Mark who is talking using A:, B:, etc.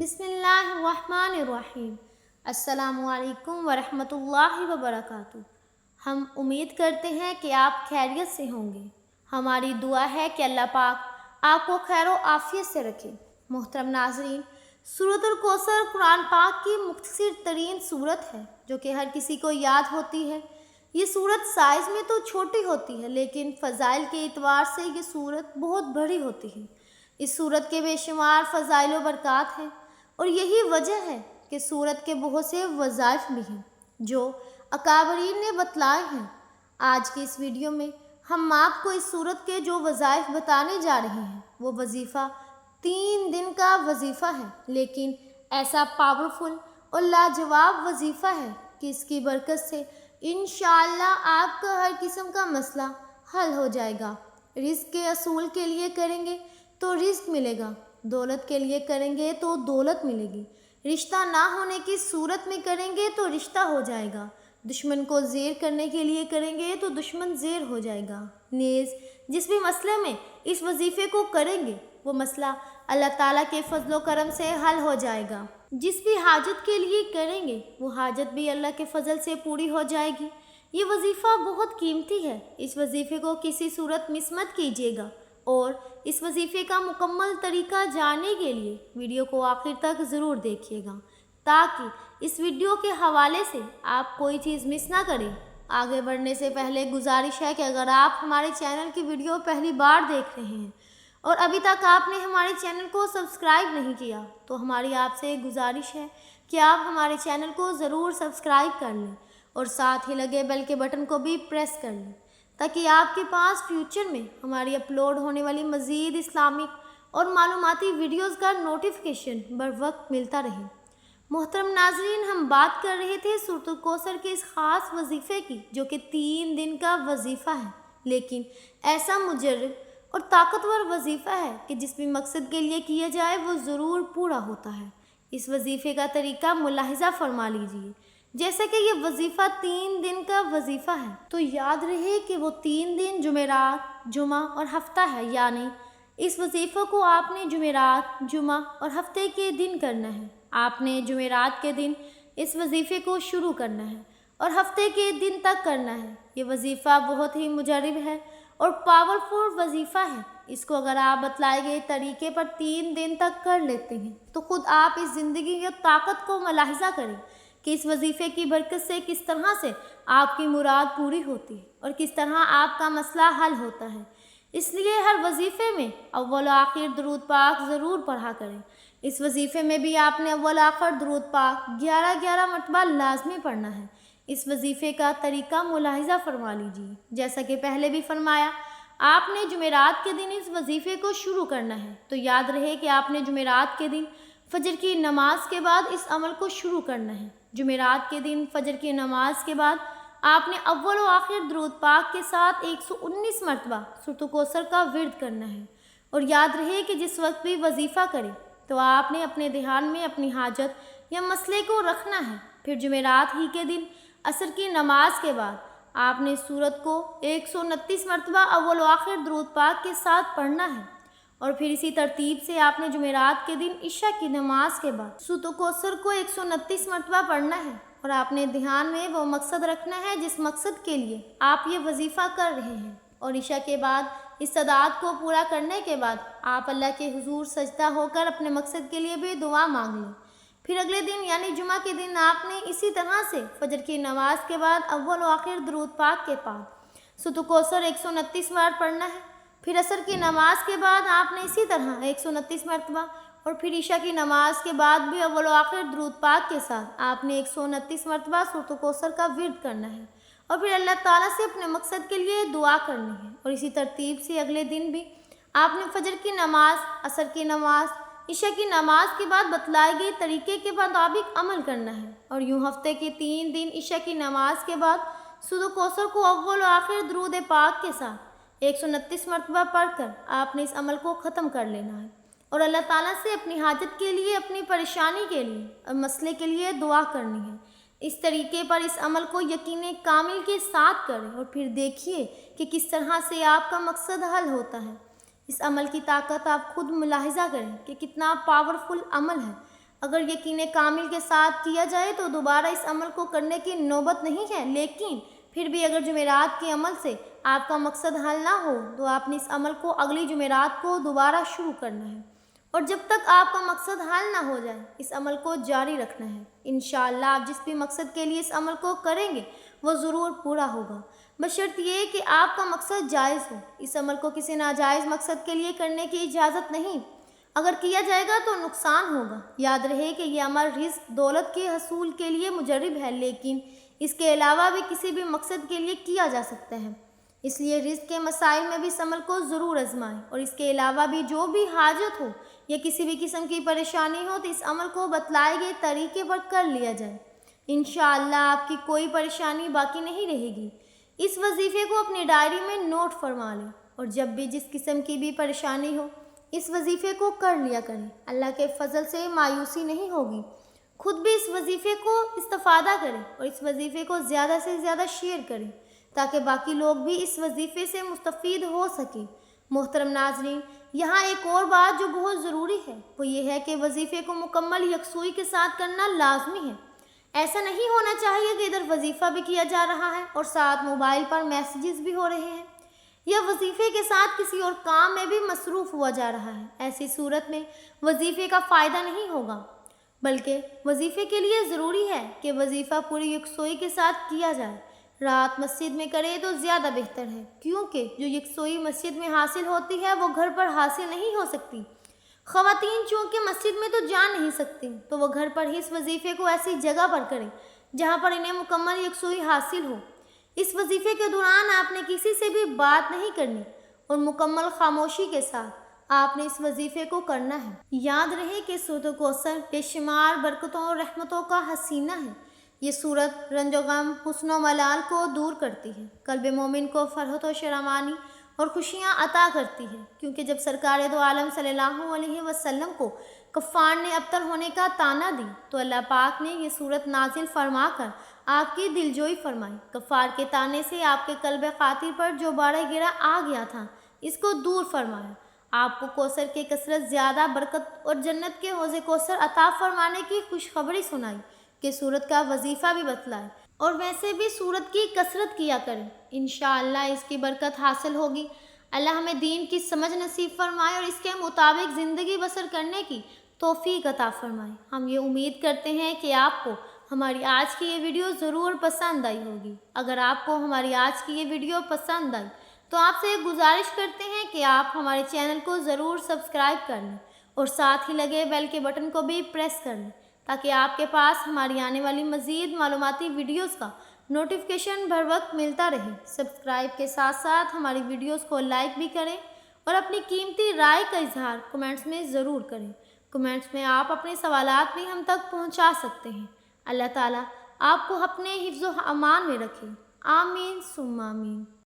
A: بسم اللہ الرحمن الرحیم۔ السلام علیکم ورحمۃ اللہ وبرکاتہ۔ ہم امید کرتے ہیں کہ آپ خیریت سے ہوں گے۔ ہماری دعا ہے کہ اللہ پاک آپ کو خیر و عافیت سے رکھے۔ محترم ناظرین، سورۃ الکوثر قرآن پاک کی مختصر ترین سورت ہے جو کہ ہر کسی کو یاد ہوتی ہے۔ یہ سورت سائز میں تو چھوٹی ہوتی ہے لیکن فضائل کے اعتبار سے یہ سورت بہت بڑی ہوتی ہے۔ اس سورت کے بے شمار فضائل و برکات ہیں اور یہی وجہ ہے کہ سورت کے بہت سے وظائف بھی ہیں جو اکابرین نے بتلائے ہیں۔ آج کی اس ویڈیو میں ہم آپ کو اس سورت کے جو وظائف بتانے جا رہے ہیں وہ وظیفہ 3 دن کا وظیفہ ہے، لیکن ایسا پاورفل اور لاجواب وظیفہ ہے کہ اس کی برکت سے انشاءاللہ آپ کا ہر قسم کا مسئلہ حل ہو جائے گا۔ رزق کے اصول کے لیے کریں گے تو رزق ملے گا، دولت کے لیے کریں گے تو دولت ملے گی، رشتہ نہ ہونے کی صورت میں کریں گے تو رشتہ ہو جائے گا، دشمن کو زیر کرنے کے لیے کریں گے تو دشمن زیر ہو جائے گا۔ نیز جس بھی مسئلے میں اس وظیفے کو کریں گے وہ مسئلہ اللہ تعالیٰ کے فضل و کرم سے حل ہو جائے گا۔ جس بھی حاجت کے لیے کریں گے وہ حاجت بھی اللہ کے فضل سے پوری ہو جائے گی۔ یہ وظیفہ بہت قیمتی ہے، اس وظیفے کو کسی صورت مس مت کیجیے گا، اور اس وظیفے کا مکمل طریقہ جاننے کے لیے ویڈیو کو آخر تک ضرور دیکھیے گا تاکہ اس ویڈیو کے حوالے سے آپ کوئی چیز مس نہ کریں۔ آگے بڑھنے سے پہلے گزارش ہے کہ اگر آپ ہمارے چینل کی ویڈیو پہلی بار دیکھ رہے ہیں اور ابھی تک آپ نے ہمارے چینل کو سبسکرائب نہیں کیا تو ہماری آپ سے گزارش ہے کہ آپ ہمارے چینل کو ضرور سبسکرائب کر لیں اور ساتھ ہی لگے بیل کے بٹن کو بھی پریس کر لیں تاکہ آپ کے پاس فیوچر میں ہماری اپلوڈ ہونے والی مزید اسلامک اور معلوماتی ویڈیوز کا نوٹیفیکیشن بر وقت ملتا رہے۔ محترم ناظرین، ہم بات کر رہے تھے سورۃ الکوثر کے اس خاص وظیفے کی جو کہ 3 دن کا وظیفہ ہے، لیکن ایسا مجرب اور طاقتور وظیفہ ہے کہ جس بھی مقصد کے لیے کیا جائے وہ ضرور پورا ہوتا ہے۔ اس وظیفے کا طریقہ ملاحظہ فرما لیجیے۔ جیسا کہ یہ وظیفہ 3 دن کا وظیفہ ہے تو یاد رہے کہ وہ 3 دن جمعرات، جمعہ اور ہفتہ ہے، یعنی اس وظیفہ کو آپ نے جمعرات، جمعہ اور ہفتے کے دن کرنا ہے۔ آپ نے جمعرات کے دن اس وظیفے کو شروع کرنا ہے اور ہفتے کے دن تک کرنا ہے۔ یہ وظیفہ بہت ہی مجرب ہے اور پاورفل وظیفہ ہے۔ اس کو اگر آپ بتلائے گئے طریقے پر 3 دن تک کر لیتے ہیں تو خود آپ اس زندگی کی طاقت کو ملاحظہ کریں کہ اس وظیفے کی برکت سے کس طرح سے آپ کی مراد پوری ہوتی ہے اور کس طرح آپ کا مسئلہ حل ہوتا ہے۔ اس لیے ہر وظیفے میں اول و آخر درود پاک ضرور پڑھا کریں۔ اس وظیفے میں بھی آپ نے اول آخر درود پاک 11 مرتبہ لازمی پڑھنا ہے۔ اس وظیفے کا طریقہ ملاحظہ فرما لیجیے۔ جیسا کہ پہلے بھی فرمایا، آپ نے جمعرات کے دن اس وظیفے کو شروع کرنا ہے تو یاد رہے کہ آپ نے جمعرات کے دن فجر کی نماز کے بعد اس عمل کو شروع کرنا ہے۔ جمعرات کے دن فجر کی نماز کے بعد آپ نے اول و آخر درود پاک کے ساتھ 119 مرتبہ سورۃ الکوثر کا ورد کرنا ہے، اور یاد رہے کہ جس وقت بھی وظیفہ کریں تو آپ نے اپنے دھیان میں اپنی حاجت یا مسئلے کو رکھنا ہے۔ پھر جمعرات ہی کے دن عصر کی نماز کے بعد آپ نے سورت کو 129 مرتبہ اول و آخر درود پاک کے ساتھ پڑھنا ہے، اور پھر اسی ترتیب سے آپ نے جمعرات کے دن عشاء کی نماز کے بعد سورۃ الکوثر کو 129 مرتبہ پڑھنا ہے، اور آپ نے دھیان میں وہ مقصد رکھنا ہے جس مقصد کے لیے آپ یہ وظیفہ کر رہے ہیں۔ اور عشاء کے بعد اس تعداد کو پورا کرنے کے بعد آپ اللہ کے حضور سجدہ ہو کر اپنے مقصد کے لیے بھی دعا مانگ لیں۔ پھر اگلے دن یعنی جمعہ کے دن آپ نے اسی طرح سے فجر کی نماز کے بعد اول و آخر درود پاک کے بعد سورۃ الکوثر 129 بار پڑھنا ہے۔ پھر عصر کی نماز کے بعد آپ نے اسی طرح 129 مرتبہ، اور پھر عشاء کی نماز کے بعد بھی اول و آخر درود پاک کے ساتھ آپ نے 129 مرتبہ سورۃ الکوثر کا ورد کرنا ہے، اور پھر اللہ تعالیٰ سے اپنے مقصد کے لیے دعا کرنی ہے۔ اور اسی ترتیب سے اگلے دن بھی آپ نے فجر کی نماز، عصر کی نماز، عشاء کی نماز کے بعد بتلائے گئے طریقے کے مطابق عمل کرنا ہے، اور یوں ہفتے کے 3 دن عشاء کی نماز کے بعد سورۃ الکوثر کو اول و آخر درود پاک کے ساتھ 129 مرتبہ پڑھ کر آپ نے اس عمل کو ختم کر لینا ہے، اور اللہ تعالیٰ سے اپنی حاجت کے لیے، اپنی پریشانی کے لیے اور مسئلے کے لیے دعا کرنی ہے۔ اس طریقے پر اس عمل کو یقین کامل کے ساتھ کریں اور پھر دیکھیے کہ کس طرح سے آپ کا مقصد حل ہوتا ہے۔ اس عمل کی طاقت آپ خود ملاحظہ کریں کہ کتنا پاورفل عمل ہے۔ اگر یقین کامل کے ساتھ کیا جائے تو دوبارہ اس عمل کو کرنے کی نوبت نہیں ہے، لیکن پھر بھی اگر جمعرات کے عمل سے آپ کا مقصد حل نہ ہو تو آپ نے اس عمل کو اگلی جمعرات کو دوبارہ شروع کرنا ہے، اور جب تک آپ کا مقصد حل نہ ہو جائے اس عمل کو جاری رکھنا ہے۔ انشاءاللہ آپ جس بھی مقصد کے لیے اس عمل کو کریں گے وہ ضرور پورا ہوگا، بشرط یہ کہ آپ کا مقصد جائز ہو۔ اس عمل کو کسی ناجائز مقصد کے لیے کرنے کی اجازت نہیں، اگر کیا جائے گا تو نقصان ہوگا۔ یاد رہے کہ یہ عمل رزق دولت کے حصول کے لیے مجرب ہے، لیکن اس کے علاوہ بھی کسی بھی مقصد کے لیے کیا جا سکتا ہے، اس لیے رزق کے مسائل میں بھی اس عمل کو ضرور آزمائیں، اور اس کے علاوہ بھی جو بھی حاجت ہو یا کسی بھی قسم کی پریشانی ہو تو اس عمل کو بتلائے گئے طریقے پر کر لیا جائے۔ انشاءاللہ آپ کی کوئی پریشانی باقی نہیں رہے گی۔ اس وظیفے کو اپنی ڈائری میں نوٹ فرما لیں، اور جب بھی جس قسم کی بھی پریشانی ہو اس وظیفے کو کر لیا کریں۔ اللہ کے فضل سے مایوسی نہیں ہوگی۔ خود بھی اس وظیفے کو استفادہ کریں اور اس وظیفے کو زیادہ سے زیادہ شیئر کریں تاکہ باقی لوگ بھی اس وظیفے سے مستفید ہو سکیں۔ محترم ناظرین، یہاں ایک اور بات جو بہت ضروری ہے وہ یہ ہے کہ وظیفے کو مکمل یکسوئی کے ساتھ کرنا لازمی ہے۔ ایسا نہیں ہونا چاہیے کہ ادھر وظیفہ بھی کیا جا رہا ہے اور ساتھ موبائل پر میسیجز بھی ہو رہے ہیں، یا وظیفے کے ساتھ کسی اور کام میں بھی مصروف ہوا جا رہا ہے۔ ایسی صورت میں وظیفے کا فائدہ نہیں ہوگا، بلکہ وظیفے کے لیے ضروری ہے کہ وظیفہ پوری یکسوئی کے ساتھ کیا جائے۔ رات مسجد میں کرے تو زیادہ بہتر ہے، کیونکہ جو یکسوئی مسجد میں حاصل ہوتی ہے وہ گھر پر حاصل نہیں ہو سکتی۔ خواتین چونکہ مسجد میں تو جا نہیں سکتی تو وہ گھر پر ہی اس وظیفے کو ایسی جگہ پر کریں جہاں پر انہیں مکمل یکسوئی حاصل ہو۔ اس وظیفے کے دوران آپ نے کسی سے بھی بات نہیں کرنی اور مکمل خاموشی کے ساتھ آپ نے اس وظیفے کو کرنا ہے۔ یاد رہے کہ سورۃ کوثر بے شمار برکتوں اور رحمتوں کا حسینہ ہے۔ یہ سورت رنج و غم، حسن و ملال کو دور کرتی ہے، قلب مومن کو فرحت و شادمانی اور خوشیاں عطا کرتی ہے، کیونکہ جب سرکار دو عالم صلی اللہ علیہ وسلم کو کفار نے ابتر ہونے کا طعنہ دی تو اللہ پاک نے یہ سورت نازل فرما کر آپ کی دلجوئی فرمائی۔ کفار کے طعنے سے آپ کے قلب خاطر پر جو باڑہ گرا آ گیا تھا اس کو دور فرمایا، آپ کو کوثر کے کثرت زیادہ برکت اور جنت کے حوض کوثر عطا فرمانے کی خوشخبری سنائی کہ سورت کا وظیفہ بھی بتلائے، اور ویسے بھی سورت کی کثرت کیا کریں، انشاءاللہ اس کی برکت حاصل ہوگی۔ اللہ ہمیں دین کی سمجھ نصیب فرمائے اور اس کے مطابق زندگی بسر کرنے کی توفیق عطا فرمائے۔ ہم یہ امید کرتے ہیں کہ آپ کو ہماری آج کی یہ ویڈیو ضرور پسند آئی ہوگی۔ اگر آپ کو ہماری آج کی یہ ویڈیو پسند آئی تو آپ سے ایک گزارش کرتے ہیں کہ آپ ہمارے چینل کو ضرور سبسکرائب کر لیں اور ساتھ ہی لگے بیل کے بٹن کو بھی پریس کر لیں تاکہ آپ کے پاس ہماری آنے والی مزید معلوماتی ویڈیوز کا نوٹیفیکیشن بر وقت ملتا رہے۔ سبسکرائب کے ساتھ ساتھ ہماری ویڈیوز کو لائک بھی کریں اور اپنی قیمتی رائے کا اظہار کمنٹس میں ضرور کریں۔ کمنٹس میں آپ اپنے سوالات بھی ہم تک پہنچا سکتے ہیں۔ اللہ تعالیٰ آپ کو اپنے حفظ و امان میں رکھے۔ آمین ثم آمین۔